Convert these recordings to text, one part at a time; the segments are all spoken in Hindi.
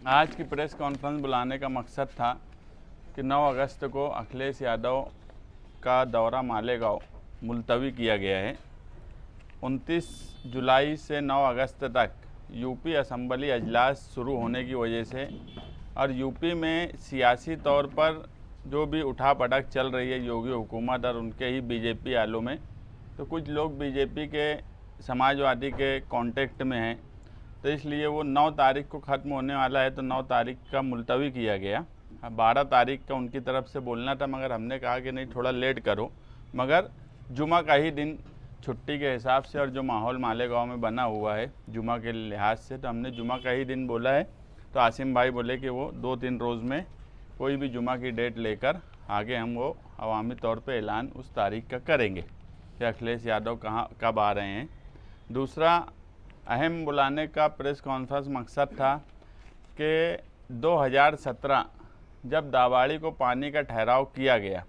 आज की प्रेस कॉन्फ्रेंस बुलाने का मकसद था कि 9 अगस्त को अखिलेश यादव का दौरा मालेगांव मुलतवी किया गया है। 29 जुलाई से 9 अगस्त तक यूपी असम्बली अजलास शुरू होने की वजह से और यूपी में सियासी तौर पर जो भी उठापटक चल रही है योगी हुकूमत और उनके ही बीजेपी आलों में, तो कुछ लोग बीजेपी के समाजवादी के कांटेक्ट में हैं, तो इसलिए वो 9 तारीख को ख़त्म होने वाला है, तो 9 तारीख का मुलतवी किया गया। 12 तारीख का उनकी तरफ से बोलना था, मगर हमने कहा कि नहीं, थोड़ा लेट करो। मगर जुमा का ही दिन छुट्टी के हिसाब से और जो माहौल मालेगांव में बना हुआ है जुमा के लिहाज से, तो हमने जुमा का ही दिन बोला है। तो आसिम भाई बोले कि वो 2-3 रोज़ में कोई भी जुमा की डेट लेकर आगे हम वो अवामी तौर पे ऐलान उस तारीख का करेंगे कि अखिलेश यादव कहाँ कब आ रहे हैं। दूसरा अहम बुलाने का प्रेस कॉन्फ्रेंस मकसद था कि 2017 जब दावाड़ी को पानी का ठहराव किया गया,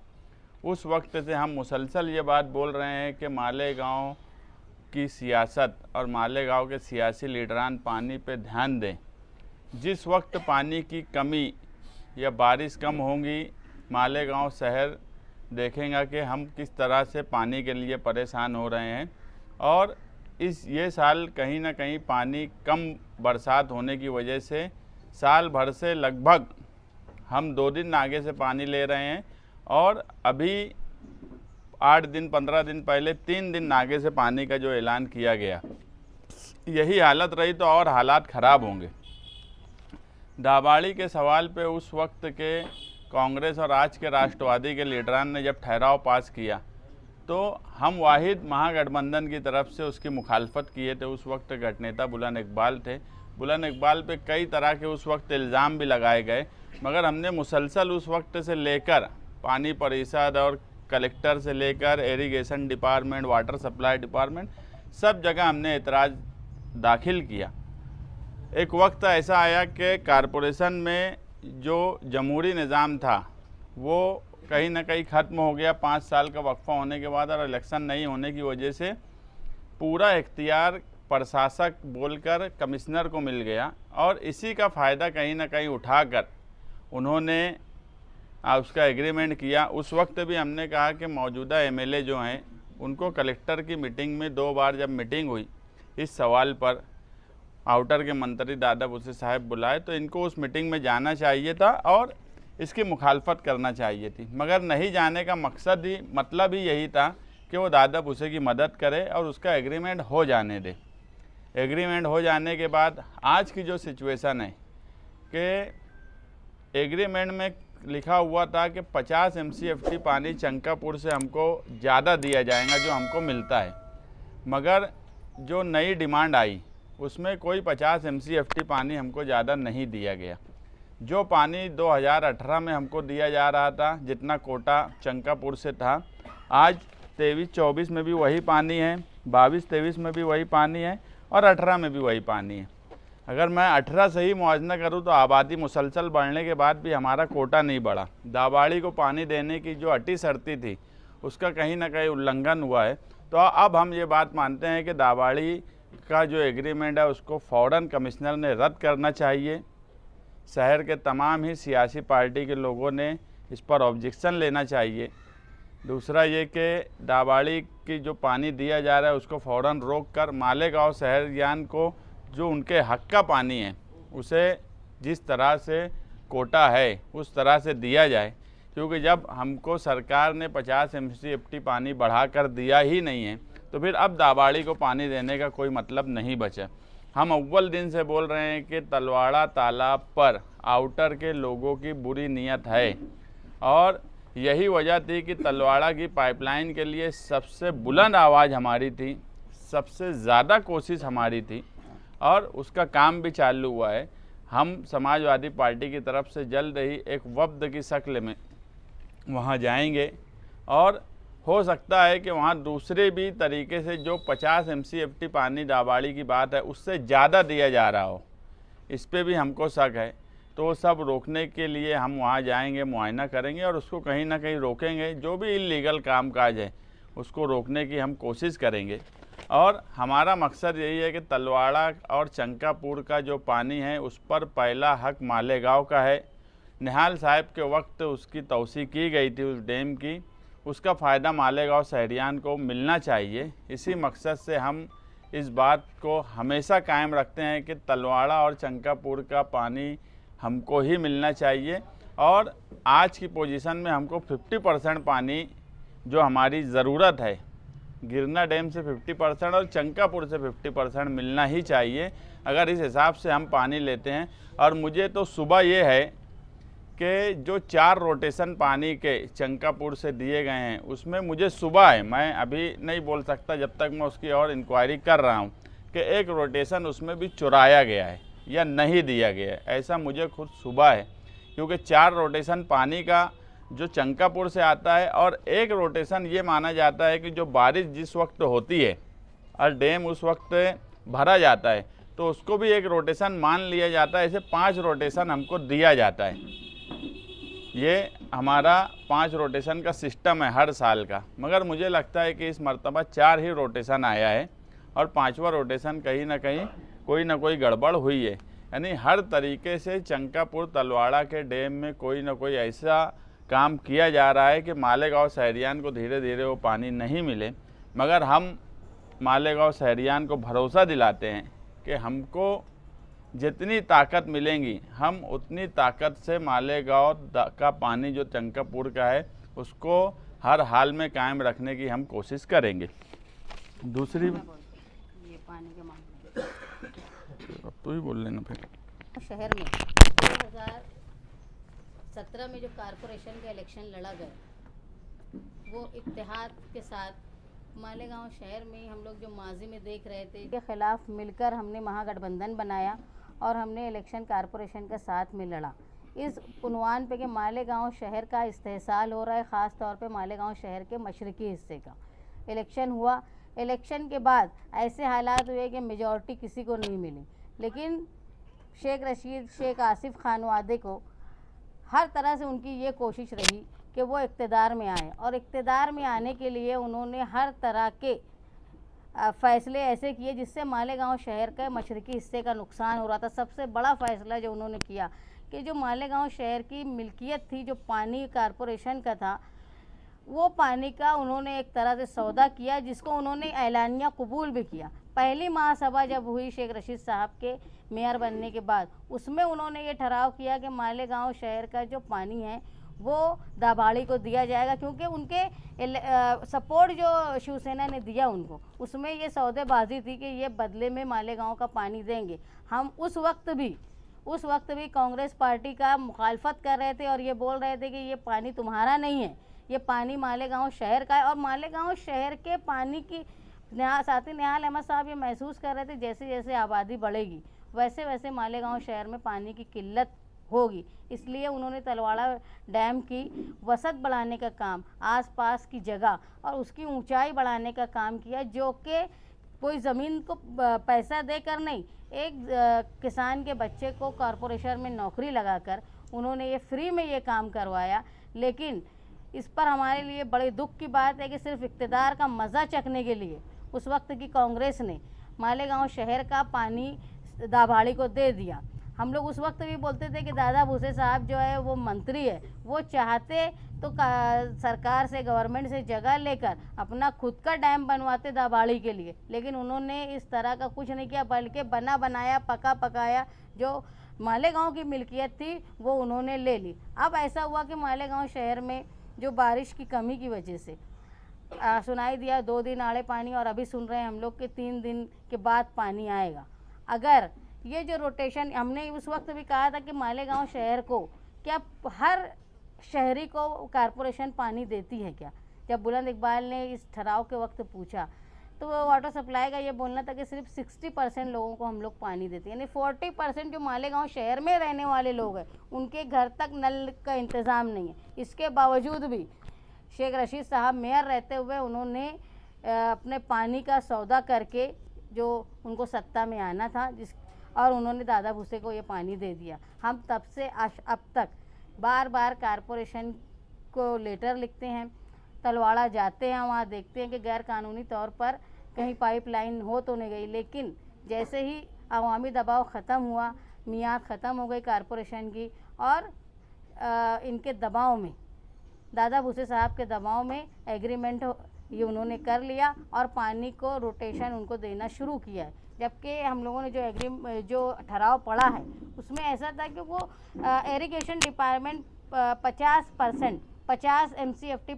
उस वक्त से हम मुसलसल ये बात बोल रहे हैं कि मालेगांव की सियासत और मालेगांव के सियासी लीडरान पानी पे ध्यान दें। जिस वक्त पानी की कमी या बारिश कम होगी, मालेगांव शहर देखेंगे कि हम किस तरह से पानी के लिए परेशान हो रहे हैं। और ये साल कहीं ना कहीं पानी कम बरसात होने की वजह से साल भर से लगभग हम 2 दिन आगे से पानी ले रहे हैं, और अभी 8 दिन 15 दिन पहले 3 दिन आगे से पानी का जो ऐलान किया गया, यही हालत रही तो और हालात ख़राब होंगे। दावाड़ी के सवाल पे उस वक्त के कांग्रेस और आज के राष्ट्रवादी के लीडरान ने जब ठहराव पास किया, तो हम वाहिद महागठबंधन की तरफ से उसकी मुखालफत किए थे। उस वक्त गठनेता बुलंद इकबाल थे। बुलंद इकबाल पे कई तरह के उस वक्त इल्ज़ाम भी लगाए गए, मगर हमने मुसलसल उस वक्त से लेकर पानी परिषद और कलेक्टर से लेकर irrigation department, water supply department, सब जगह हमने एतराज़ दाखिल किया। एक वक्त ऐसा आया कि कारपोरेशन में जो जमहूरी निज़ाम था वो कहीं ना कहीं ख़त्म हो गया 5 साल का वक्फा होने के बाद, और इलेक्शन नहीं होने की वजह से पूरा इख्तियार प्रशासक बोलकर कमिश्नर को मिल गया, और इसी का फ़ायदा कहीं ना कहीं उठाकर उन्होंने उसका एग्रीमेंट किया। उस वक्त भी हमने कहा कि मौजूदा एमएलए जो हैं उनको कलेक्टर की मीटिंग में 2 बार जब मीटिंग हुई इस सवाल पर, आउटर के मंत्री दादा भुसे साहब बुलाए, तो इनको उस मीटिंग में जाना चाहिए था और इसकी मुखालफत करना चाहिए थी। मगर नहीं जाने का मकसद ही मतलब ही यही था कि वो दादा भुसे की मदद करे और उसका एग्रीमेंट हो जाने दे। एग्रीमेंट हो जाने के बाद आज की जो सिचुएशन है कि एग्रीमेंट में लिखा हुआ था कि 50 MCFT पानी चंकापुर से हमको ज़्यादा दिया जाएगा जो हमको मिलता है, मगर जो नई डिमांड आई उसमें कोई 50 MCFT पानी हमको ज़्यादा नहीं दिया गया। जो पानी 2018 में हमको दिया जा रहा था, जितना कोटा चंकापुर से था, आज 23-24 में भी वही पानी है, 22-23 में भी वही पानी है और 18 में भी वही पानी है। अगर मैं 18 से ही मुआवजा करूं तो आबादी मुसलसल बढ़ने के बाद भी हमारा कोटा नहीं बढ़ा। दावाड़ी को पानी देने की जो अटी शर्ती थी उसका कहीं ना कहीं उल्लंघन हुआ है। तो अब हम ये बात मानते हैं कि दावाड़ी का जो एग्रीमेंट है उसको फ़ौरन कमिश्नर ने रद्द करना चाहिए। शहर के तमाम ही सियासी पार्टी के लोगों ने इस पर ऑब्जेक्शन लेना चाहिए। दूसरा ये कि दावाड़ी की जो पानी दिया जा रहा है उसको फ़ौरन रोक कर मालेगांव शहरियान को जो उनके हक़ का पानी है उसे जिस तरह से कोटा है उस तरह से दिया जाए, क्योंकि जब हमको सरकार ने 50 MCFT पानी बढ़ा कर दिया ही नहीं है तो फिर अब दावाड़ी को पानी देने का कोई मतलब नहीं बचा। हम अव्वल दिन से बोल रहे हैं कि तलवाड़ा तालाब पर आउटर के लोगों की बुरी नीयत है, और यही वजह थी कि तलवाड़ा की पाइपलाइन के लिए सबसे बुलंद आवाज़ हमारी थी, सबसे ज़्यादा कोशिश हमारी थी, और उसका काम भी चालू हुआ है। हम समाजवादी पार्टी की तरफ से जल्द ही एक वफ्द की शक्ल में वहाँ जाएंगे, और हो सकता है कि वहाँ दूसरे भी तरीके से जो 50 MCFT पानी दावाड़ी की बात है उससे ज़्यादा दिया जा रहा हो, इस पे भी हमको शक है। तो वो सब रोकने के लिए हम वहाँ जाएंगे, मुआयना करेंगे और उसको कहीं ना कहीं रोकेंगे। जो भी इल्लीगल काम काज है उसको रोकने की हम कोशिश करेंगे। और हमारा मकसद यही है कि तलवाड़ा और चंकापुर का जो पानी है उस पर पहला हक मालेगांव का है। निहाल साहब के वक्त उसकी तोसी की गई थी उस डैम की, उसका फ़ायदा मालेगांव शहरियान को मिलना चाहिए। इसी मकसद से हम इस बात को हमेशा कायम रखते हैं कि तलवाड़ा और चंकापुर का पानी हमको ही मिलना चाहिए। और आज की पोजीशन में हमको 50% पानी जो हमारी ज़रूरत है गिरना डैम से 50% और चंकापुर से 50% मिलना ही चाहिए, अगर इस हिसाब से हम पानी लेते हैं। और मुझे तो सुबह ये है कि जो 4 रोटेशन पानी के चंकापुर से दिए गए हैं उसमें मुझे सुबह है, मैं अभी नहीं बोल सकता जब तक मैं उसकी और इंक्वायरी कर रहा हूँ, कि एक रोटेशन उसमें भी चुराया गया है या नहीं दिया गया है, ऐसा मुझे खुद सुबह है। क्योंकि 4 रोटेशन पानी का जो चंकापुर से आता है और एक रोटेशन ये माना जाता है कि जो बारिश जिस वक्त होती है और डैम उस वक्त भरा जाता है तो उसको भी एक रोटेशन मान लिया जाता है। ऐसे 5 रोटेशन हमको दिया जाता है। ये हमारा 5 रोटेशन का सिस्टम है हर साल का, मगर मुझे लगता है कि इस मर्तबा 4 ही रोटेशन आया है और 5वां रोटेशन कहीं ना कोई गड़बड़ हुई है। यानी हर तरीके से चंकापुर तलवाड़ा के डैम में कोई ना कोई ऐसा काम किया जा रहा है कि मालेगांव शहरियान को धीरे धीरे वो पानी नहीं मिले। मगर हम मालेगांव शहरियान को भरोसा दिलाते हैं कि हमको जितनी ताकत मिलेंगी हम उतनी ताकत से मालेगांव का पानी जो चंकापुर का है उसको हर हाल में कायम रखने की हम कोशिश करेंगे। दूसरी ये पानी के मामले अब तो ही बोल लेना फिर। शहर में 2017 में जो कारपोरेशन का इलेक्शन लड़ा गया वो इत्तेहाद के साथ मालेगांव शहर में हम लोग जो माजी में देख रहे थे के खिलाफ मिलकर हमने महागठबंधन बनाया और हमने इलेक्शन कारपोरेशन के साथ में लड़ा इस उन्वान पे कि मालेगांव शहर का इस्तेहसाल हो रहा है, ख़ास तौर पे मालेगांव शहर के मशरकी हिस्से का। इलेक्शन हुआ, इलेक्शन के बाद ऐसे हालात हुए कि मेजॉरिटी किसी को नहीं मिली, लेकिन शेख रशीद, शेख आसिफ खान वादे को हर तरह से उनकी ये कोशिश रही कि वो इक़्तिदार में आए और इक़्तिदार में आने के लिए उन्होंने हर तरह के फ़ैसले ऐसे किए जिससे मालेगांव शहर के मशरकी हिस्से का नुकसान हो रहा था। सबसे बड़ा फ़ैसला जो उन्होंने किया कि जो मालेगांव शहर की मिल्कियत थी, जो पानी कारपोरेशन का था, वो पानी का उन्होंने एक तरह से सौदा किया जिसको उन्होंने ऐलानिया कबूल भी किया। पहली महासभा जब हुई शेख रशीद साहब के मेयर बनने के बाद, उसमें उन्होंने ये ठहराव किया कि मालेगांव शहर का जो पानी है वो दाभाड़ी को दिया जाएगा, क्योंकि उनके सपोर्ट जो शिवसेना ने दिया उनको, उसमें ये सौदेबाजी थी कि ये बदले में मालेगांव का पानी देंगे। हम उस वक्त भी कांग्रेस पार्टी का मुखालफत कर रहे थे और ये बोल रहे थे कि ये पानी तुम्हारा नहीं है, ये पानी मालेगांव शहर का है। और मालेगांव शहर के पानी की साथी निहाल अहमद साहब ये महसूस कर रहे थे जैसे जैसे आबादी बढ़ेगी वैसे वैसे मालेगांव शहर में पानी की किल्लत होगी, इसलिए उन्होंने तलवाड़ा डैम की वसत बढ़ाने का काम, आसपास की जगह और उसकी ऊंचाई बढ़ाने का काम किया, जो कि कोई ज़मीन को पैसा देकर नहीं, एक किसान के बच्चे को कॉरपोरेशन में नौकरी लगाकर उन्होंने ये फ्री में ये काम करवाया। लेकिन इस पर हमारे लिए बड़े दुख की बात है कि सिर्फ इक़्तिदार का मज़ा चखने के लिए उस वक्त की कांग्रेस ने मालेगांव शहर का पानी दाभाड़ी को दे दिया। हम लोग उस वक्त भी बोलते थे कि दादा भूसे साहब जो है वो मंत्री है, वो चाहते तो सरकार से, गवर्नमेंट से जगह लेकर अपना खुद का डैम बनवाते दाभाड़ी के लिए, लेकिन उन्होंने इस तरह का कुछ नहीं किया, बल्कि बना बनाया पका पकाया जो मालेगांव की मिल्कियत थी वो उन्होंने ले ली। अब ऐसा हुआ कि मालेगांव शहर में जो बारिश की कमी की वजह से सुनाई दिया 2 दिन आड़े पानी, और अभी सुन रहे हैं हम लोग कि 3 दिन के बाद पानी आएगा। अगर ये जो रोटेशन, हमने उस वक्त भी कहा था कि मालेगांव शहर को क्या हर शहरी को कारपोरेशन पानी देती है क्या? जब बुलंद इकबाल ने इस ठहराव के वक्त पूछा तो वाटर सप्लाई का ये बोलना था कि सिर्फ 60% लोगों को हम लोग पानी देते हैं, यानी 40% जो मालेगांव शहर में रहने वाले लोग हैं उनके घर तक नल का इंतज़ाम नहीं है। इसके बावजूद भी शेख रशीद साहब मेयर रहते हुए उन्होंने अपने पानी का सौदा करके जो उनको सत्ता में आना था और उन्होंने दादा भूसे को ये पानी दे दिया। हम तब से अब तक बार बार कारपोरेशन को लेटर लिखते हैं, तलवाड़ा जाते हैं, वहाँ देखते हैं कि गैर कानूनी तौर पर कहीं पाइपलाइन हो तो नहीं गई, लेकिन जैसे ही अवामी दबाव ख़त्म हुआ, मियाद ख़त्म हो गई कॉरपोरेशन की, और इनके दबाव में, दादा भूसे साहब के दबाव में एग्रीमेंट ये उन्होंने कर लिया और पानी को रोटेशन उनको देना शुरू किया है। जबकि हम लोगों ने जो ठहराव पड़ा है उसमें ऐसा था कि वो इरिगेशन डिपार्टमेंट 50 MCFT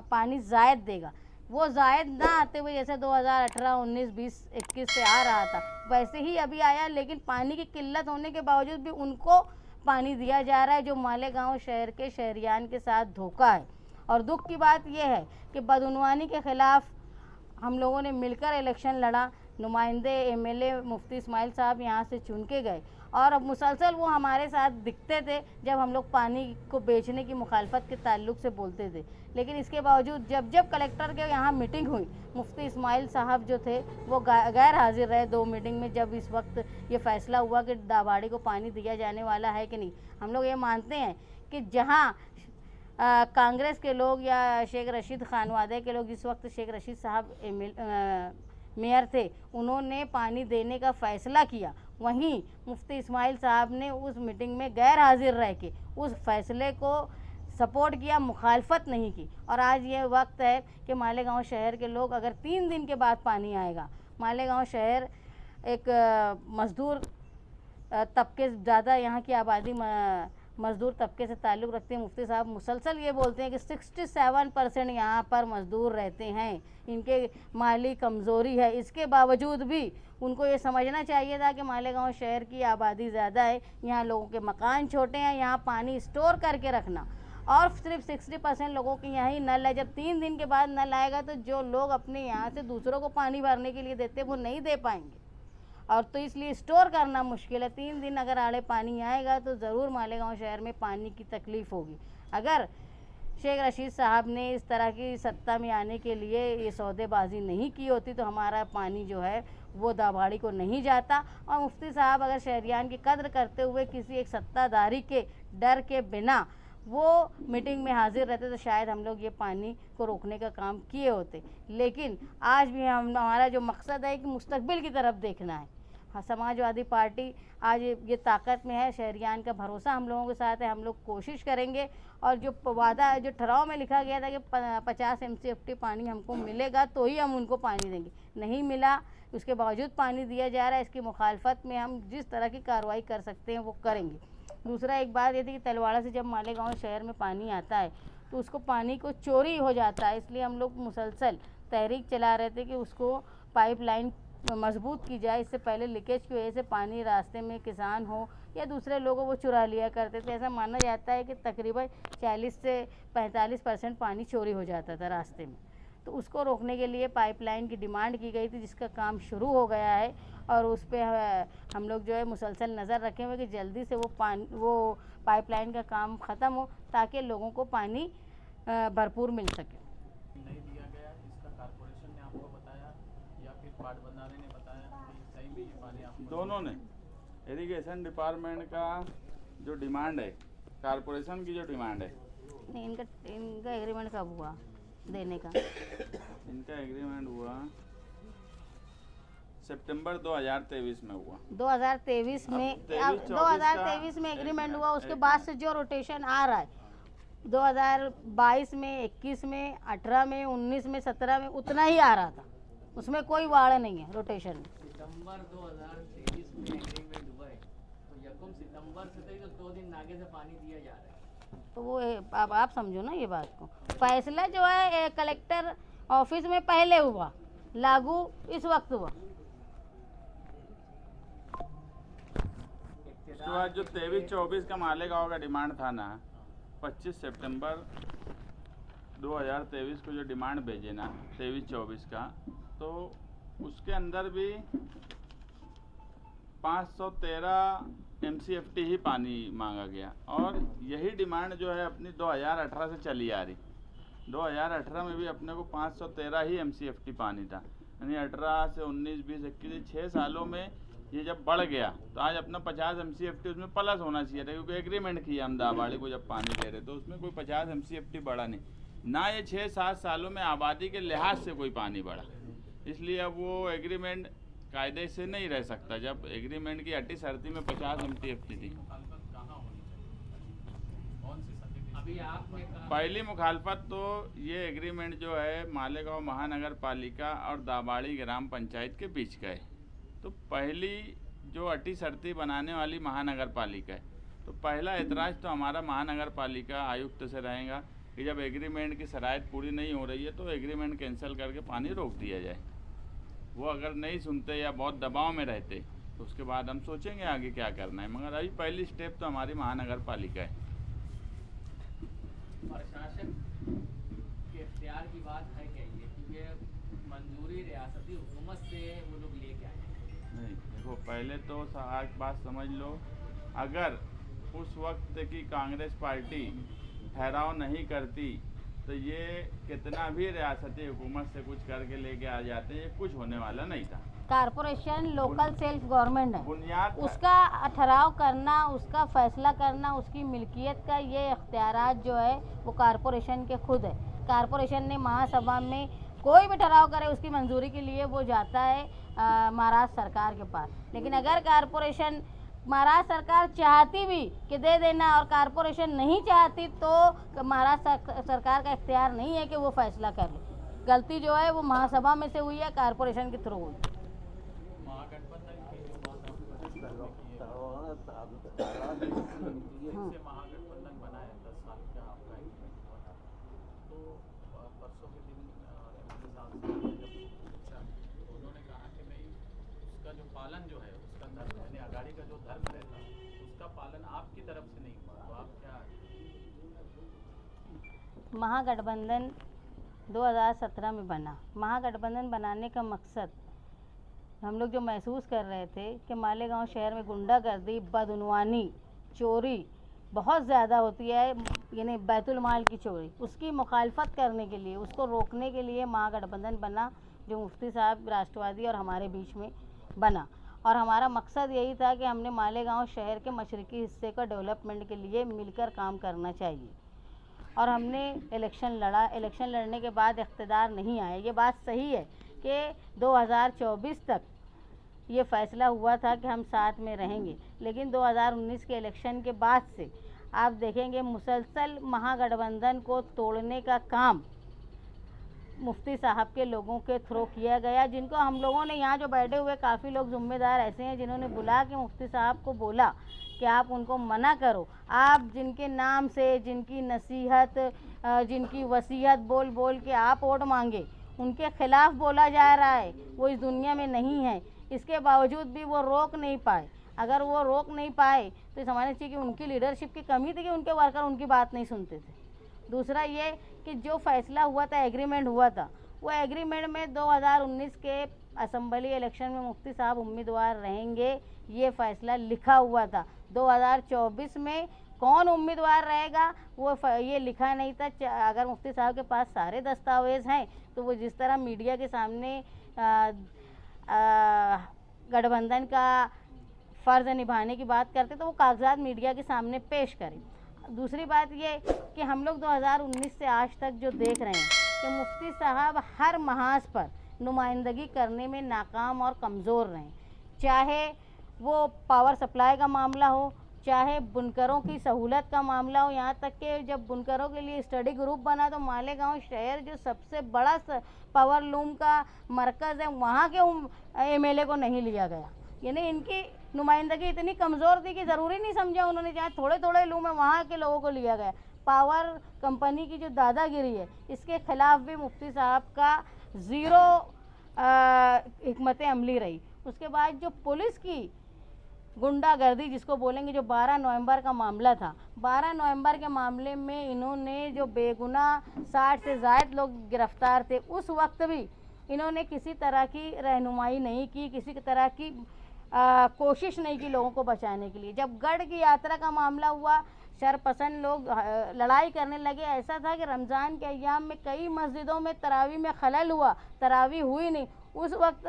पानी ज़ायद देगा। वो ज़ायद ना आते हुए जैसे 2018, 19, 20, 21 से आ रहा था वैसे ही अभी आया, लेकिन पानी की किल्लत होने के बावजूद भी उनको पानी दिया जा रहा है, जो मालेगांव शहर के शहरियान के साथ धोखा है। और दुख की बात यह है कि बदउनवानी के ख़िलाफ़ हम लोगों ने मिलकर इलेक्शन लड़ा, नुमाइंदे MLA मुफ्ती इस्माइल साहब यहाँ से चुन के गए, और अब मुसलसल वो हमारे साथ दिखते थे जब हम लोग पानी को बेचने की मुखालफत के ताल्लुक से बोलते थे। लेकिन इसके बावजूद जब कलेक्टर के यहाँ मीटिंग हुई, मुफ्ती इस्माइल साहब जो थे वो गैर हाजिर रहे 2 मीटिंग में, जब इस वक्त ये फ़ैसला हुआ कि दाबाड़ी को पानी दिया जाने वाला है कि नहीं। हम लोग ये मानते हैं कि जहाँ कांग्रेस के लोग या शेख रशीद खानवादे के लोग, जिस वक्त शेख रशीद साहब मेयर थे, उन्होंने पानी देने का फ़ैसला किया, वहीं मुफ्ती इस्माइल साहब ने उस मीटिंग में गैर हाजिर रह के उस फैसले को सपोर्ट किया, मुखालफत नहीं की। और आज ये वक्त है कि मालेगांव शहर के लोग, अगर 3 दिन के बाद पानी आएगा, मालेगांव शहर एक मज़दूर तबके, ज़्यादा यहाँ की आबादी मज़दूर तबके से ताल्लुक़ रखते हैं। मुफ्ती साहब मुसलसल ये बोलते हैं कि 67% यहाँ पर मज़दूर रहते हैं, इनके माली कमज़ोरी है। इसके बावजूद भी उनको ये समझना चाहिए था कि मालेगांव शहर की आबादी ज़्यादा है, यहाँ लोगों के मकान छोटे हैं, यहाँ पानी स्टोर करके रखना, और सिर्फ 60% लोगों के यहाँ ही नल है। जब 3 दिन के बाद नल आएगा तो जो लोग अपने यहाँ से दूसरों को पानी भरने के लिए देते वो नहीं दे पाएंगे, और तो इसलिए स्टोर करना मुश्किल है। 3 दिन अगर आड़े पानी आएगा तो ज़रूर मालेगांव शहर में पानी की तकलीफ़ होगी। अगर शेख रशीद साहब ने इस तरह की सत्ता में आने के लिए ये सौदेबाजी नहीं की होती तो हमारा पानी जो है वो दाबाड़ी को नहीं जाता। और मुफ्ती साहब अगर शहरियान की कद्र करते हुए किसी एक सत्ताधारी के डर के बिना वो मीटिंग में हाजिर रहते तो शायद हम लोग ये पानी को रोकने का काम किए होते। लेकिन आज भी हमारा जो मकसद है कि मुस्तकबिल की तरफ देखना है। हाँ, समाजवादी पार्टी आज ये ताकत में है, शहरियान का भरोसा हम लोगों के साथ है, हम लोग कोशिश करेंगे। और जो वादा है, जो ठहराव में लिखा गया था कि 50 MCFT पानी हमको मिलेगा तो ही हम उनको पानी देंगे, नहीं मिला, उसके बावजूद पानी दिया जा रहा है। इसकी मुखालफत में हम जिस तरह की कार्रवाई कर सकते हैं वो करेंगे। दूसरा एक बात ये थी कि तलवाड़ा से जब मालेगांव शहर में पानी आता है तो उसको पानी को चोरी हो जाता है, इसलिए हम लोग मुसलसल तहरीक चला रहे थे कि उसको पाइपलाइन मजबूत की जाए। इससे पहले लीकेज की वजह से पानी रास्ते में किसान हो या दूसरे लोगों वो चुरा लिया करते थे। ऐसा माना जाता है कि तकरीबन 40 से 45% पानी चोरी हो जाता था रास्ते में। तो उसको रोकने के लिए पाइपलाइन की डिमांड की गई थी, जिसका काम शुरू हो गया है और उस पर हम लोग जो है मुसलसल नज़र रखे हुए कि जल्दी से वो पाइपलाइन का काम ख़त्म हो ताकि लोगों को पानी भरपूर मिल सके। नहीं दिया गया, इसका कॉर्पोरेशन ने आपको बताया या फिर पाट बनाने ने बताया कि सही में ये पानी आपको? दोनों ने। इरिगेशन डिपार्टमेंट का जो डिमांड है, कॉर्पोरेशन की जो डिमांड है, नहीं, इनका एग्रीमेंट कब हुआ देने का? इनका एग्रीमेंट हुआ सितंबर 2023 में हुआ। 2023 में 2023 में एग्रीमेंट हुआ। उसके बाद से जो रोटेशन आ रहा है 2022 में, 21 में, 18 में, 19 में, 17 में उतना ही आ रहा था, उसमें कोई वाड़ नहीं है रोटेशन में। सितंबर 2023 में एग्रीमेंट हुआ है तो यकम सितंबर से तो 2 दिन आगे से पानी दिया जा रहा है। तो वो अब आप समझो ना ये बात को। फैसला जो है कलेक्टर ऑफिस में पहले हुआ, लागू इस वक्त हुआ। उसके बाद जो 23-24 का मालेगांव का डिमांड था ना, 25 सितंबर 2023 को जो डिमांड भेजे ना 23-24 का, तो उसके अंदर भी 513 MCFT ही पानी मांगा गया। और यही डिमांड जो है अपनी 2018 से चली आ रही। 2018 में भी अपने को 513 ही MCFT पानी था, यानी 18 से 19, 20, 21 6 सालों में ये जब बढ़ गया तो आज अपना 50 MCFT उसमें प्लस होना चाहिए था, क्योंकि एग्रीमेंट किया हम दाबाड़ी को जब पानी दे रहे तो उसमें कोई 50 MCFT बढ़ा नहीं ना। ये 6-7 सालों में आबादी के लिहाज से कोई पानी बढ़ा, इसलिए अब वो एग्रीमेंट कायदे से नहीं रह सकता जब एग्रीमेंट की अटी शर्ती में 50 MTFT थी। अभी आपने कहा पहली मुखालफत तो ये एग्रीमेंट जो है मालेगांव महानगर पालिका और दाबाड़ी ग्राम पंचायत के बीच का है। तो पहली जो अटी शर्ती बनाने वाली महानगर पालिका है, तो पहला एतराज़ तो हमारा महानगर पालिका आयुक्त से रहेगा कि जब एग्रीमेंट की शराइत पूरी नहीं हो रही है तो एग्रीमेंट कैंसिल करके पानी रोक दिया जाए। वो अगर नहीं सुनते या बहुत दबाव में रहते तो उसके बाद हम सोचेंगे आगे क्या करना है, मगर अभी पहली स्टेप तो हमारी महानगर पालिका है। प्रशासन के इख्तियार की बात है क्या ये, क्योंकि मंजूरी रियासती हुकूमत से वो लोग लेके आए हैं? नहीं, देखो पहले तो एक बात समझ लो, अगर उस वक्त की कांग्रेस पार्टी ठहराव नहीं करती तो ये कितना भी रियासती हुकूमत से कुछ करके लेके आ जाते, ये कुछ होने वाला नहीं था। कारपोरेशन लोकल सेल्फ गवर्नमेंट है, बुनियाद उसका ठहराव करना, उसका फैसला करना, उसकी मिल्कियत का ये इख्तियारात जो है वो कारपोरेशन के खुद है। कारपोरेशन ने महासभा में कोई भी ठहराव करे उसकी मंजूरी के लिए वो जाता है महाराष्ट्र सरकार के पास। लेकिन अगर कारपोरेशन महाराष्ट्र सरकार चाहती भी कि दे देना और कारपोरेशन नहीं चाहती तो महाराष्ट्र सरकार का इख्तियार नहीं है कि वो फैसला कर ले। गलती जो है वो महासभा में से हुई है, कारपोरेशन के थ्रू हुई। महागठबंधन की जो बात आपने महागठबंधन बना है 10 साल का आपका एग्रीमेंट हुआ था, तो परसों के दिन उन्होंने कहा कि भाई उसका जो पालन जो है उसका धर्म यानी अगाड़ी का जो धर्म रहता है उसका पालन आपकी तरफ से नहीं हुआ, तो आप क्या? महागठबंधन 2017 में बना। महागठबंधन बनाने का मकसद हम लोग जो महसूस कर रहे थे कि मालेगांव शहर में गुंडागर्दी, बदउनवानी, चोरी बहुत ज़्यादा होती है, यानी बैतुल माल की चोरी, उसकी मुखालफत करने के लिए, उसको रोकने के लिए महागठबंधन बना, जो मुफ्ती साहब राष्ट्रवादी और हमारे बीच में बना। और हमारा मकसद यही था कि हमने मालेगांव शहर के मशरकी हिस्से का डेवलपमेंट के लिए मिलकर काम करना चाहिए। और हमने इलेक्शन लड़ा। इलेक्शन लड़ने के बाद इख्तिदार नहीं आए। ये बात सही है कि 2024 तक ये फ़ैसला हुआ था कि हम साथ में रहेंगे, लेकिन 2019 के इलेक्शन के बाद से आप देखेंगे मुसलसल महागठबंधन को तोड़ने का काम मुफ्ती साहब के लोगों के थ्रू किया गया, जिनको हम लोगों ने यहाँ जो बैठे हुए काफ़ी लोग ज़िम्मेदार ऐसे हैं जिन्होंने बुला के मुफ्ती साहब को बोला कि आप उनको मना करो। आप जिनके नाम से, जिनकी नसीहत, जिनकी वसीयत बोल बोल के आप वोट मांगे, उनके ख़िलाफ़ बोला जा रहा है, वो इस दुनिया में नहीं है। इसके बावजूद भी वो रोक नहीं पाए। अगर वो रोक नहीं पाए तो समझना चाहिए कि उनकी लीडरशिप की कमी थी कि उनके वर्कर उनकी बात नहीं सुनते थे। दूसरा ये कि जो फैसला हुआ था, एग्रीमेंट हुआ था, वो एग्रीमेंट में 2019 के असम्बली इलेक्शन में मुफ्ती साहब उम्मीदवार रहेंगे, ये फ़ैसला लिखा हुआ था। 2024 में कौन उम्मीदवार रहेगा वो ये लिखा नहीं था। अगर मुफ्ती साहब के पास सारे दस्तावेज़ हैं तो वो जिस तरह मीडिया के सामने गठबंधन का फ़र्ज़ निभाने की बात करते तो वो कागजात मीडिया के सामने पेश करें। दूसरी बात ये कि हम लोग 2019 से आज तक जो देख रहे हैं कि मुफ्ती साहब हर महाज पर नुमाइंदगी करने में नाकाम और कमज़ोर रहे, चाहे वो पावर सप्लाई का मामला हो, चाहे बुनकरों की सहूलत का मामला हो। यहाँ तक कि जब बुनकरों के लिए स्टडी ग्रुप बना तो मालेगांव शहर जो सबसे बड़ा पावर लूम का मरकज़ है, वहाँ के एमएलए को नहीं लिया गया। यानी इनकी नुमाइंदगी इतनी कमज़ोर थी कि ज़रूरी नहीं समझा उन्होंने, जहाँ थोड़े थोड़े लूम है वहाँ के लोगों को लिया गया। पावर कंपनी की जो दादागिरी है, इसके ख़िलाफ़ भी मुफ्ती साहब का ज़ीरो हिकमत अमली रही। उसके बाद जो पुलिस की गुंडागर्दी जिसको बोलेंगे, जो 12 नवंबर का मामला था, 12 नवंबर के मामले में इन्होंने जो बेगुनाह 60 से ज़ायद लोग गिरफ़्तार थे, उस वक्त भी इन्होंने किसी तरह की रहनुमाई नहीं की, किसी तरह की कोशिश नहीं की लोगों को बचाने के लिए। जब गढ़ की यात्रा का मामला हुआ, शरपसंद लोग लड़ाई करने लगे। ऐसा था कि रमज़ान के अय्याम में कई मस्जिदों में तरावी में खलल हुआ, तरावी हुई नहीं। उस वक्त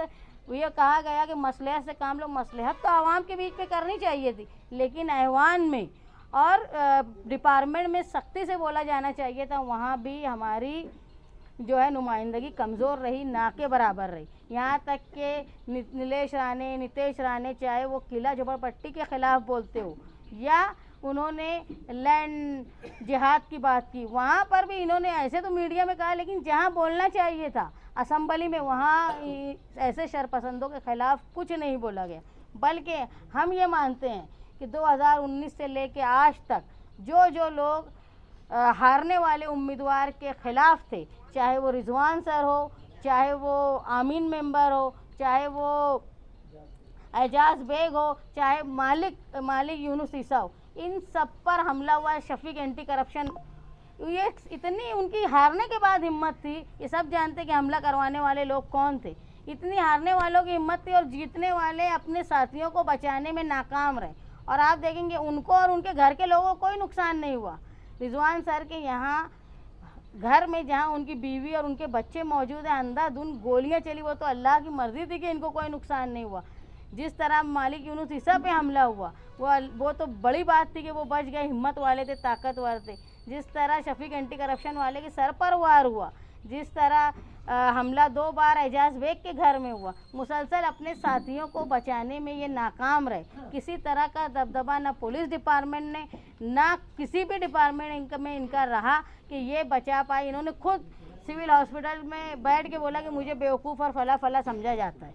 ये कहा गया कि मसलहत से काम लो। मसलहत तो आवाम के बीच में करनी चाहिए थी, लेकिन ऐवान में और डिपार्टमेंट में सख्ती से बोला जाना चाहिए था। वहाँ भी हमारी जो है नुमाइंदगी कमज़ोर रही, ना के बराबर रही। यहाँ तक कि नीलेश राणे, नितेश राणे, चाहे वो किला झोपड़पट्टी के ख़िलाफ़ बोलते हो या उन्होंने लैंड जिहाद की बात की, वहाँ पर भी इन्होंने ऐसे तो मीडिया में कहा, लेकिन जहाँ बोलना चाहिए था असम्बली में, वहाँ ऐसे शरपसंदों के ख़िलाफ़ कुछ नहीं बोला गया। बल्कि हम ये मानते हैं कि 2019 से लेके आज तक जो लोग हारने वाले उम्मीदवार के ख़िलाफ़ थे, चाहे वो रिजवान सर हो, चाहे वो आमीन मेंबर हो, चाहे वो एजाज बेग हो, चाहे मालिक यूनुस ईसा हो, इन सब पर हमला हुआ है। शफीक एंटी करप्शन, ये इतनी उनकी हारने के बाद हिम्मत थी, ये सब जानते कि हमला करवाने वाले लोग कौन थे। इतनी हारने वालों की हिम्मत थी और जीतने वाले अपने साथियों को बचाने में नाकाम रहे। और आप देखेंगे उनको और उनके घर के लोगों को कोई नुकसान नहीं हुआ। रिजवान सर के यहाँ घर में जहाँ उनकी बीवी और उनके बच्चे मौजूद हैं, अंधाधुंध गोलियां चली, वो तो अल्लाह की मर्जी थी कि इनको कोई नुकसान नहीं हुआ। जिस तरह मालिक यूनुस ईसा पे हमला हुआ, वो तो बड़ी बात थी कि वो बच गए, हिम्मत वाले थे, ताकतवर थे। जिस तरह शफीक एंटी करप्शन वाले के सर पर वार हुआ, जिस तरह हमला 2 बार एजाज बेग के घर में हुआ, मुसलसल अपने साथियों को बचाने में ये नाकाम रहे। किसी तरह का दबदबा ना पुलिस डिपार्टमेंट ने, ना किसी भी डिपार्टमेंट में इनका रहा कि ये बचा पाए। इन्होंने खुद सिविल हॉस्पिटल में बैठ के बोला कि मुझे बेवकूफ़ और फला फला समझा जाता है।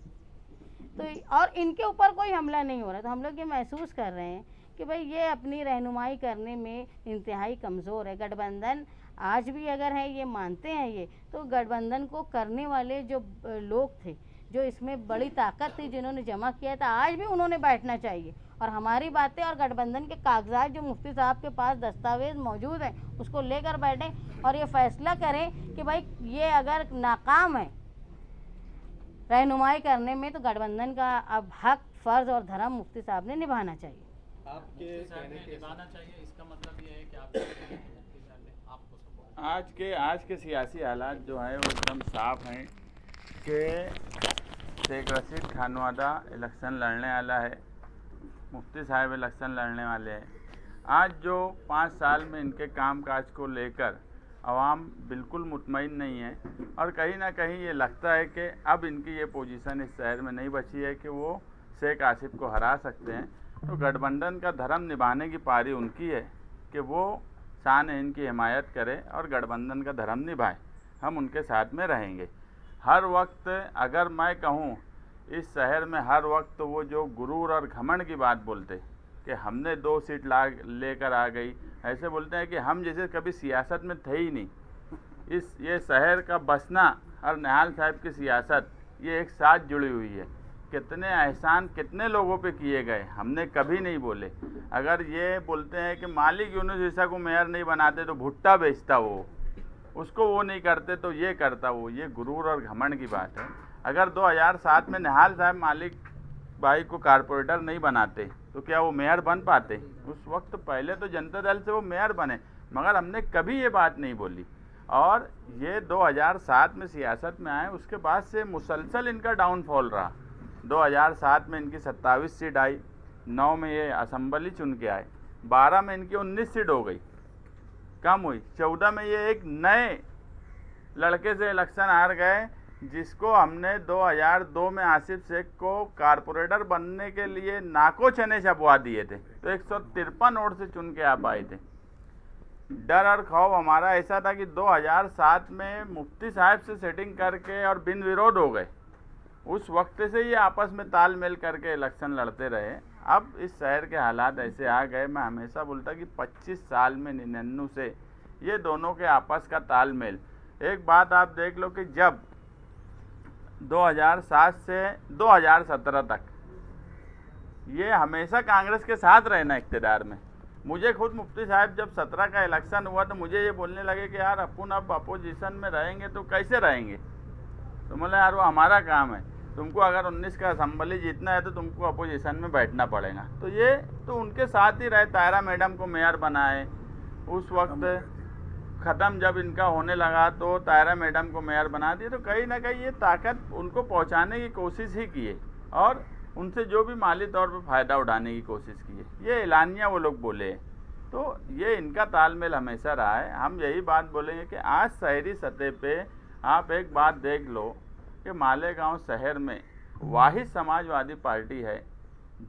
तो और इनके ऊपर कोई हमला नहीं हो रहा। तो हम लोग ये महसूस कर रहे हैं कि भाई ये अपनी रहनुमाई करने में इंतहाई कमज़ोर है। गठबंधन आज भी अगर है, ये मानते हैं ये, तो गठबंधन को करने वाले जो लोग थे, जो इसमें बड़ी ताकत थी, जिन्होंने जमा किया था, आज भी उन्होंने बैठना चाहिए और हमारी बातें और गठबंधन के कागजात जो मुफ्ती साहब के पास दस्तावेज मौजूद हैं, उसको लेकर बैठें और ये फैसला करें कि भाई ये अगर नाकाम है रहनुमाई करने में, तो गठबंधन का अब हक, फ़र्ज़ और धर्म मुफ्ती साहब ने निभाना चाहिए। आपके कहने के निभाना चाहिए, इसका मतलब ये है कि आपको सपोर्ट। आज के सियासी हालात जो है वो एकदम साफ हैं कि शेख रशीद खानवादा इलेक्शन लड़ने वाला है, मुफ्ती साहब इलेक्शन लड़ने वाले हैं। आज जो 5 साल में इनके कामकाज को लेकर आवाम बिल्कुल मुतमईन नहीं है और कहीं ना कहीं ये लगता है कि अब इनकी ये पोजीशन इस शहर में नहीं बची है कि वो शेख आसिफ को हरा सकते हैं। तो गठबंधन का धर्म निभाने की पारी उनकी है कि वो शान इनकी हिमायत करे और गठबंधन का धर्म निभाए। हम उनके साथ में रहेंगे हर वक्त। अगर मैं कहूँ इस शहर में हर वक्त वो जो गुरूर और घमंड की बात बोलते कि हमने 2 सीट लेकर आ गई, ऐसे बोलते हैं कि हम जैसे कभी सियासत में थे ही नहीं। ये शहर का बसना और निहाल साहब की सियासत ये एक साथ जुड़ी हुई है। कितने एहसान कितने लोगों पे किए गए, हमने कभी नहीं बोले। अगर ये बोलते हैं कि मालिक यूनुस ईसा को मेयर नहीं बनाते तो भुट्टा बेचता वो, उसको वो नहीं करते तो ये करता वो, ये गुरूर और घमंड की बात है। अगर 2007 में निहाल साहब मालिक भाई को कारपोरेटर नहीं बनाते तो क्या वो मेयर बन पाते? उस वक्त पहले तो जनता दल से वो मेयर बने, मगर हमने कभी ये बात नहीं बोली। और ये 2007 में सियासत में आए, उसके बाद से मुसलसल इनका डाउनफॉल रहा। 2007 में इनकी 27 सीट आई, 9 में ये असम्बली चुन के आए, 12 में इनकी 19 सीट हो गई, कम हुई। 14 में ये एक नए लड़के से इलेक्शन हार गए जिसको हमने 2002 में आसिफ शेख को कारपोरेटर बनने के लिए नाको चने छपवा दिए थे, तो 153 वोट से चुन के आ पाए थे। डर और खौफ हमारा ऐसा था कि 2007 में मुफ्ती साहब से सेटिंग करके और बिन विरोध हो गए। उस वक्त से ये आपस में तालमेल करके इलेक्शन लड़ते रहे। अब इस शहर के हालात ऐसे आ गए, मैं हमेशा बोलता कि 25 साल में 99 से ये दोनों के आपस का तालमेल। एक बात आप देख लो कि जब 2007 से 2017 तक ये हमेशा कांग्रेस के साथ रहे ना इक़्तिदार में। मुझे खुद मुफ्ती साहब जब 17 का इलेक्शन हुआ तो मुझे ये बोलने लगे कि यार अपन अब अपोजिशन में रहेंगे तो कैसे रहेंगे? तो बोले यार वो हमारा काम है, तुमको अगर 19 का असम्बली जीतना है तो तुमको अपोजिशन में बैठना पड़ेगा। तो ये तो उनके साथ ही रहे। तायरा मैडम को मेयर बनाए, उस वक्त ख़त्म जब इनका होने लगा तो तायरा मैडम को मेयर बना दिए। तो कहीं ना कहीं ये ताकत उनको पहुंचाने की कोशिश ही की है और उनसे जो भी माली तौर पर फ़ायदा उठाने की कोशिश की है, ये एलानिया वो लोग बोले। तो ये इनका तालमेल हमेशा रहा है। हम यही बात बोलेंगे कि आज शहरी सतह पे आप एक बात देख लो कि मालेगांव शहर में वाहिद समाजवादी पार्टी है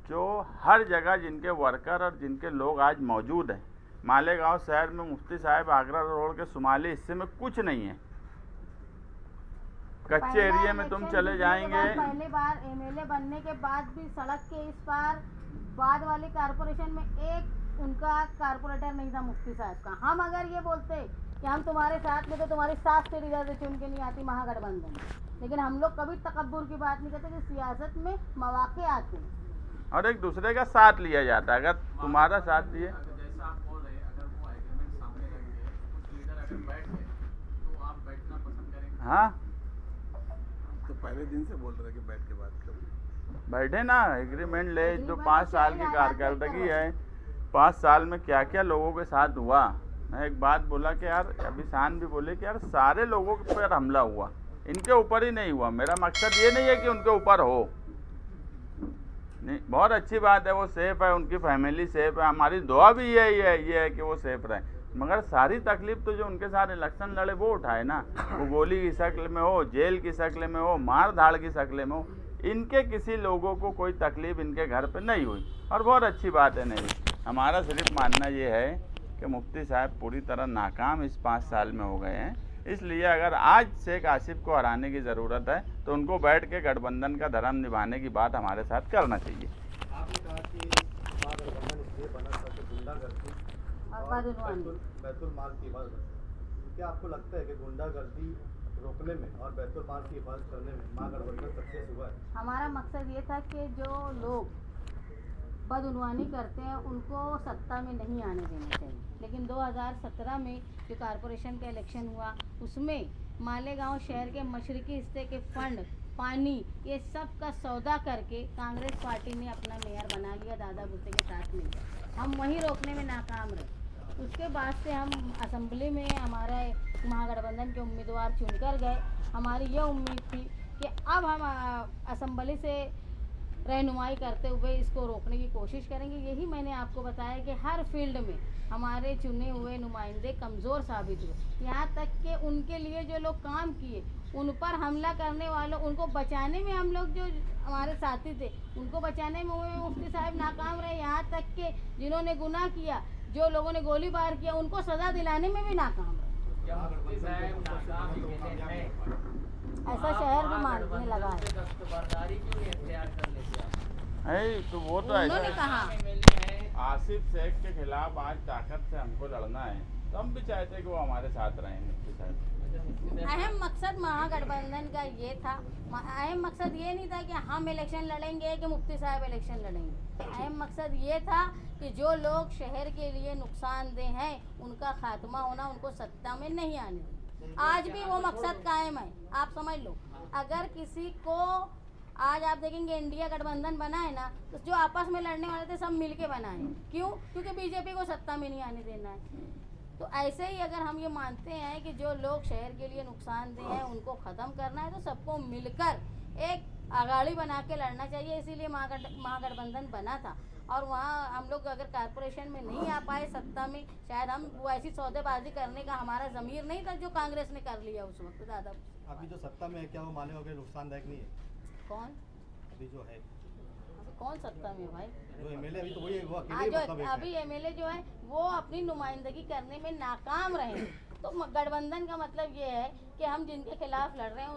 जो हर जगह जिनके वर्कर और जिनके लोग आज मौजूद हैं। मालेगांव शहर में मुफ्ती साहब आगरा रोड के शुमाली हिस्से में कुछ नहीं है। कच्चे एरिया में तुम चले जाएंगे। पहली बार एमएलए बनने के बाद भी सड़क के इस पार बाद वाली कारपोरेशन में एक उनका कारपोरेटर नहीं था मुफ्ती साहब का। हम अगर ये बोलते कि हम तुम्हारे साथ में तो तुम्हारी साथ से इधर चुन के नहीं आती महागठबंधन, लेकिन हम लोग कभी तकब्बुर की बात नहीं करते कि सियासत में मौके आते हैं और एक दूसरे का साथ लिया जाता है। अगर तुम्हारा साथ दिए, जैसा आप बोल रहे हैं, अगर वो एग्रीमेंट सामने रखेंगे, कुछ लीडर अगर बैठ गए तो आप बैठना पसंद करेंगे? हाँ तो पहले दिन से बोल रहे कि बैठ के बात करो। बैठे ना, एग्रीमेंट ले। जो 5 साल की कारकर्दगी है, 5 साल में क्या क्या लोगों के साथ हुआ। मैं एक बात बोला कि यार, अभी शान भी बोले कि यार सारे लोगों के पर हमला हुआ, इनके ऊपर ही नहीं हुआ। मेरा मकसद ये नहीं है कि उनके ऊपर हो, नहीं, बहुत अच्छी बात है, वो सेफ़ है, उनकी फैमिली सेफ़ है। हमारी दुआ भी ये है कि वो सेफ़ रहे। मगर सारी तकलीफ तो जो उनके साथ इलेक्शन लड़े वो उठाए ना। वो गोली की शक्ल में हो, जेल की शक्ल में हो, मार धाड़ की शक्ल में हो, इनके किसी लोगों को कोई तकलीफ इनके घर पे नहीं हुई और बहुत अच्छी बात है। नहीं, हमारा सिर्फ मानना ये है कि मुफ्ती साहब पूरी तरह नाकाम इस 5 साल में हो गए हैं। इसलिए अगर आज शेख आसिफ को हराने की ज़रूरत है तो उनको बैठ के गठबंधन का धर्म निभाने की बात हमारे साथ करना चाहिए। आपने कहा कि महागठबंधन इसलिए बना था कि गुंडागर्दी और बैतुल माल की हिफाजत। क्या आपको लगता है कि गुंडागर्दी रोकने में और बैतुल माल की हिफाजत करने में महागठबंधन सक्सेस हुआ है? हमारा मकसद ये था कि जो लोग बदउनवानी करते हैं उनको सत्ता में नहीं आने देना चाहिए। लेकिन 2017 में जो कारपोरेशन का इलेक्शन हुआ उसमें मालेगांव शहर के मशरकी हिस्से के फंड, पानी, ये सब का सौदा करके कांग्रेस पार्टी ने अपना मेयर बना लिया दादा भुट्टे के साथ मिलकर। हम वहीं रोकने में नाकाम रहे। उसके बाद से हम असेंबली में हमारे महागठबंधन के उम्मीदवार चुनकर गए। हमारी यह उम्मीद थी कि अब हम असेंबली से रहनुमाई करते हुए इसको रोकने की कोशिश करेंगे। यही मैंने आपको बताया कि हर फील्ड में हमारे चुने हुए नुमाइंदे कमज़ोर साबित हुए। यहाँ तक कि उनके लिए जो लोग काम किए उन पर हमला करने वालों, उनको बचाने में हम लोग जो हमारे साथी थे उनको बचाने में मुफ्ती साहब नाकाम रहे। यहाँ तक कि जिन्होंने गुनाह किया, जो लोगों ने गोलीबार किया, उनको सज़ा दिलाने में भी नाकाम रहे। ऐसा शहर भी मानने लगा है। तो वो तो उन्होंने ऐसा कहा आसिफ शेख के खिलाफ आज ताकत से हमको लड़ना है, तो हम भी चाहते हैं कि वो हमारे साथ रहें। मुफ्ती साहब, अहम मकसद महागठबंधन का ये था। अहम मकसद ये नहीं था कि हम इलेक्शन लड़ेंगे कि मुफ्ती साहब इलेक्शन लड़ेंगे। अहम मकसद ये था कि जो लोग शहर के लिए नुकसानदेह हैं उनका खात्मा होना, उनको सत्ता में नहीं आने। आज भी वो मकसद कायम है। आप समझ लो, अगर किसी को आज आप देखेंगे इंडिया गठबंधन बना है ना, तो जो आपस में लड़ने वाले थे सब मिलके बनाए। क्यों? क्योंकि बीजेपी को सत्ता में नहीं आने देना है। तो ऐसे ही अगर हम ये मानते हैं कि जो लोग शहर के लिए नुकसानदेह हैं उनको ख़त्म करना है, तो सबको मिलकर एक अगाड़ी बना के लड़ना चाहिए। इसीलिए महागठबंधन बना था। और वहाँ हम लोग अगर कारपोरेशन में नहीं आ पाए सत्ता में, शायद हम वो ऐसी सौदेबाजी करने का हमारा ज़मीर नहीं था जो कांग्रेस ने कर लिया उस वक्त। दादा अभी जो सत्ता में है, क्या वो मालेगांव के नुकसानदायक नहीं है? कौन अभी जो है, कौन सत्ता में भाई? जो एमएलए अभी तो वही है, वो हाँ, अकेले जो मतलब एक अभी एमएलए जो है वो अपनी नुमाइंदगी करने में नाकाम रहे। तो गठबंधन का मतलब ये है कि हम जिनके खिलाफ लड़ रहे हैं,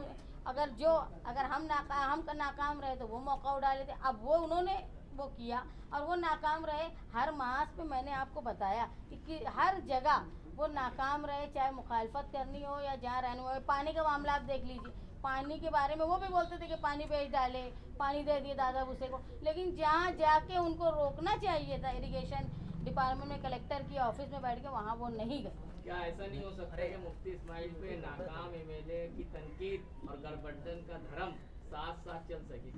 अगर हम नाकाम रहे तो वो मौका उठा लेते। अब वो उन्होंने वो किया और वो नाकाम रहे। हर महाज पे मैंने आपको बताया कि हर जगह वो नाकाम रहे, चाहे मुखालफत करनी हो या जहाँ रहने हो। पानी का मामला आप देख लीजिए, पानी के बारे में वो भी बोलते थे कि पानी बेच डाले, पानी दे दिए दादा भुसे को। लेकिन जहाँ जाके उनको रोकना चाहिए था इरिगेशन डिपार्टमेंट में, कलेक्टर की ऑफिस में बैठ के, वहाँ वो नहीं गए। क्या ऐसा नहीं हो सकता कि मुफ्ती इस्माइल पे नाकाम एमएलए की तनकीद और गठबंधन का धर्म साथ साथ चल सके?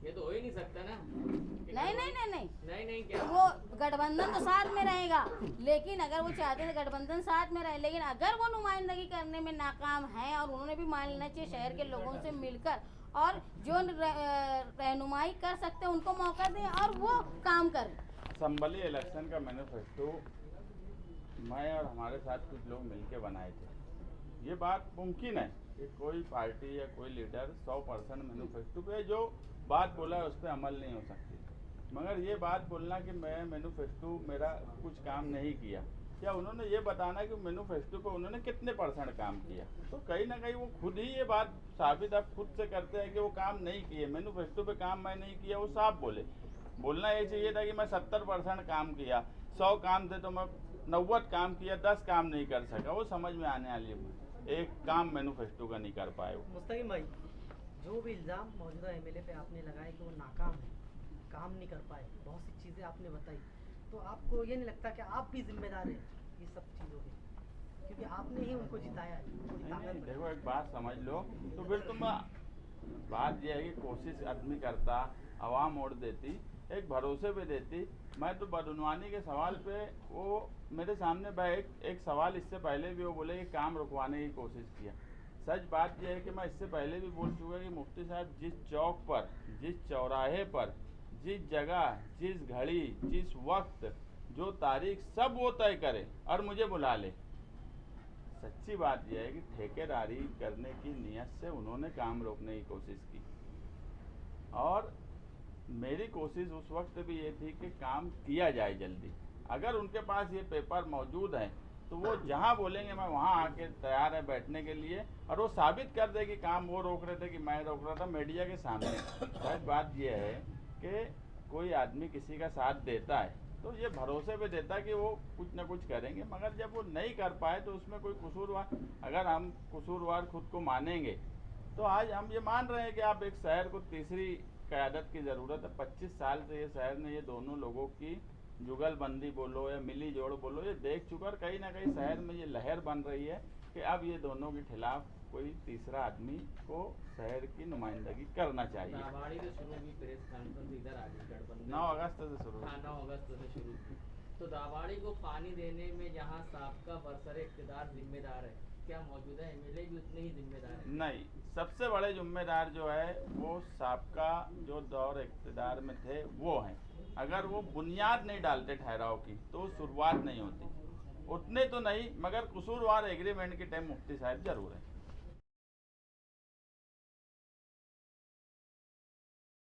ये तो हो ही नहीं सकता ना। नहीं क्या वो गठबंधन तो साथ में रहेगा, लेकिन अगर वो चाहते थे गठबंधन साथ में रहे, लेकिन अगर वो नुमाइंदगी करने में नाकाम है, और उन्होंने भी मान लेना चाहिए शहर के लोगों से मिलकर, और जो रहनुमाई कर सकते हैं उनको मौका दें और वो काम करें। असेंबली इलेक्शन का मैनिफेस्टो मैं और हमारे साथ कुछ लोग मिलके बनाए थे। ये बात मुमकिन है कि कोई पार्टी या कोई लीडर 100% मैनिफेस्टो पे जो बात बोला है उस पर अमल नहीं हो सकती, मगर ये बात बोलना कि मैं मैनिफेस्टो मेरा कुछ काम नहीं किया, या उन्होंने ये बताना कि मैनिफेस्टो पे उन्होंने कितने % काम किया, तो कहीं ना कहीं वो खुद ही ये बात साबित अब खुद से करते हैं कि वो काम नहीं किए। मैनिफेस्टो पे काम मैं नहीं किया, वो साफ बोले। बोलना ये चाहिए था कि मैं 70% काम किया, 100 काम थे तो मैं 90 काम किया, 10 काम नहीं कर सका, वो समझ में आने वाली है। एक काम मैनिफेस्टो का नहीं कर पाए वो। मुस्तकीम भाई, जो भी इल्ज़ाम मौजूदा एमएलए पे आपने लगाए कि वो नाकाम है, काम नहीं कर पाए, बहुत सी चीज़ें आपने बताई, तो आपको ये नहीं लगता कि आप भी जिम्मेदार हैं ये सब चीज़ों के, क्योंकि आपने ही उनको जिताया है, उनकी नहीं, ताकत नहीं, बनाई। देखो एक बात समझ लो, तो फिर तुम बात यह है कि कोशिश आदमी करता, आवाम वोट देती, एक भरोसे पे देती। मैं तो बदनवानी के सवाल पे वो मेरे सामने एक सवाल इससे पहले भी वो बोले कि काम रुकवाने की कोशिश किया। सच बात यह है कि मैं इससे पहले भी बोल चुका कि मुफ्ती साहब जिस चौक पर, जिस चौराहे पर, जिस जगह, जिस घड़ी, जिस वक्त, जो तारीख, सब वो तय करे और मुझे बुला ले। सच्ची बात यह है कि ठेकेदारी करने की नीयत से उन्होंने काम रोकने की कोशिश की, और मेरी कोशिश उस वक्त भी ये थी कि काम किया जाए जल्दी। अगर उनके पास ये पेपर मौजूद है तो वो जहाँ बोलेंगे मैं वहाँ आके तैयार है बैठने के लिए, और वो साबित कर दे कि काम वो रोक रहे थे कि मैं रोक रहा था मीडिया के सामने। सच बात ये है कि कोई आदमी किसी का साथ देता है तो ये भरोसे पे देता है कि वो कुछ ना कुछ करेंगे, मगर जब वो नहीं कर पाए तो उसमें कोई कसूरवार, अगर हम कसूरवार खुद को मानेंगे तो आज हम ये मान रहे हैं कि आप एक शहर को तीसरी क़यादत की ज़रूरत है। 25 साल से ये शहर ने ये दोनों लोगों की जुगलबंदी बोलो या मिली जोड़ बोलो, ये देख चुका, और कहीं ना कहीं शहर में ये लहर बन रही है कि अब ये दोनों के खिलाफ कोई तीसरा आदमी को शहर की नुमाइंदगी करना चाहिए। दाबाड़ी से शुरू हुई प्रेस कॉन्फ्रेंस इधर आ गई गठबंधन 9 अगस्त से शुरू। हाँ, 9 अगस्त से शुरू की। तो दाबाड़ी को पानी देने में जहाँ साबका बरसर इक़्तिदार जिम्मेदार है, क्या मौजूदा एमएलए भी उतने ही जिम्मेदार है? नहीं, सबसे बड़े जिम्मेदार जो है वो साबका जो दौर इक़्तिदार में थे वो हैं। अगर वो बुनियाद नहीं डालते ठहराव की तो शुरुआत नहीं होती। उतने तो नहीं, मगर कसूरवार एग्रीमेंट के टाइम मुफ्ती साहब जरूर है।